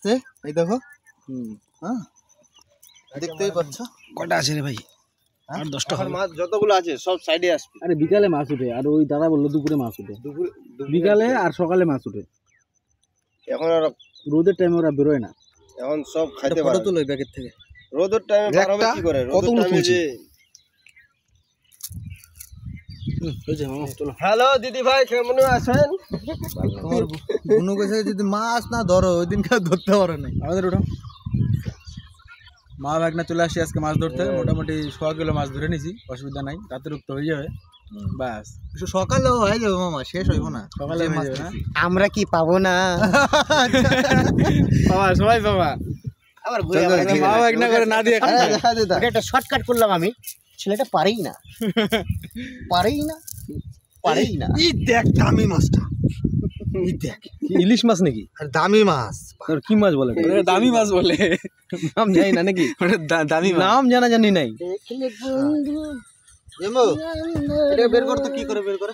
আসছে, এই দেখো। হ্যাঁ, দেখতেই পাচ্ছ কয়টা আছে রে ভাই? আর 10টা হবে। মাছ যতগুলো আছে সব সাইডে আসবে। আরে বিকালে মাছ উঠে, আর ওই দাদা বললো দুপুরে মাছ উঠে। বিকালে আর সকালে মাছ উঠে। এখন আর রোদের টাইমে ওরা বেরোয় না। এখন সব খাইতে ফটো পারে। তুলো এই প্যাকেট থেকে। রোদের টাইমে বার হবে কি করে? কতগুলো রোদের টাইমে তুলছি? যে হ্যালো দিদি ভাই, কেমন আছেন? তোমার বুনু কইছে যদি মাছ না ধরো ওই দিন ধরতে পারো না। আমাদের ওটা মা ভাগনা চলে আসি আজকে মাছ ধরতে। মোটামুটি 100 কিলো মাছ ধরে নিয়েছি, অসুবিধা নাই। রাতের উক্ত হয়ে যাবে, বাস সকালেও হয়ে যাবে মামা, শেষ হইব না সকালে হয়ে যাবে না। আমরা কি পাবো না? বাবা সবাই বাবা আবার মা ভাগনা করে না দিয়ে একটা শর্টকাট করলাম আমি, ছেলেটা পারেই না পারেই না পারেই না। এই দেখ দামি মাছটা, এই দেখ ইলিশ মাছ নাকি? আর দামি মাছ। তোর কি মাছ বলে? দামি মাছ বলে, নাম জানি না নাকি? দামি নাম জানা জানি নাই। এটা বের করতে কি করে বের করে?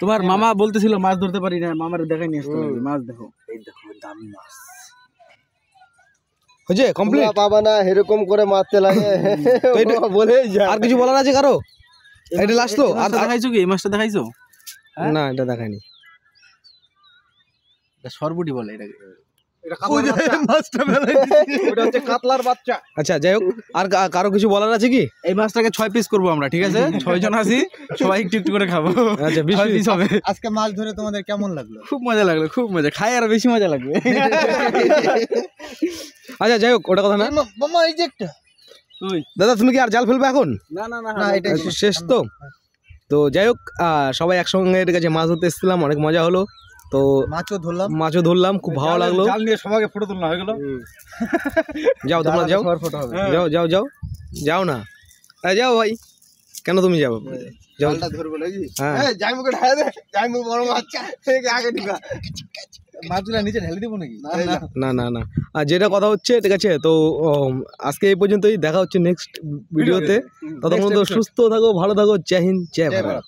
তোমার মামা বলতেছিল মাছ ধরতে পারি না, মামার দেখাই নিয়ে আসতে হবে। মাছ দেখো, এই দেখো দামি মাছ। হয়েছে কমপ্লিট? পাবা না এরকম করে মারতে লাগে বলে যা। আর কিছু বলার আছে কারো? এটা লাস্ট তো? আর দেখাইছো কি? এই মাছটা দেখাইছো? না, এটা দেখাইনি। এটা সরবুটি বলে এটাকে। আচ্ছা যাই হোক, আর কারো কিছু বলার আছে কি? এই মাছটাকে 6 পিস করবো আমরা, ঠিক আছে? 6 জন আছি, সবাই একটু একটু করে খাবো। আচ্ছা 20 পিস হবে। আজকে মাছ ধরে তোমাদের কেমন লাগলো? খুব মজা লাগলো, খুব মজা। খাই আর বেশি মজা লাগবে। আচ্ছা যাই হোক, ওটা কথা না। মামা এই যে একটা দাদা তুমি কি আর জাল ফেলবে এখন? না না না, এটা শেষ তো। তো যাই হোক, সবাই একসঙ্গে এর কাছে মাছ ধরতে এসেছিলাম, অনেক মজা হলো। তো মাছও ধরলাম, খুব ভালো লাগলো। জাল নিয়ে সবাইকে ফটো তোলা হয়ে গেল। যাও তোমরা যাও, যাও যাও যাও যাও না, যাও ভাই। কেন তুমি যাও? যাও ধরবো নাকি? হ্যাঁ যাই মুখে ঢালে দে, যাই মুখ বড় মাছ আগে ঢুকা। মাছগুলা নিচে ঢেলে দেবো নাকি? না না না, আর যেটা কথা হচ্ছে, ঠিক আছে? তো আজকে এই পর্যন্তই, দেখা হচ্ছে নেক্সট ভিডিওতে। ততক্ষণ তো সুস্থ থাকো, ভালো থাকো। জয় হিন্দ, জয় ভারত।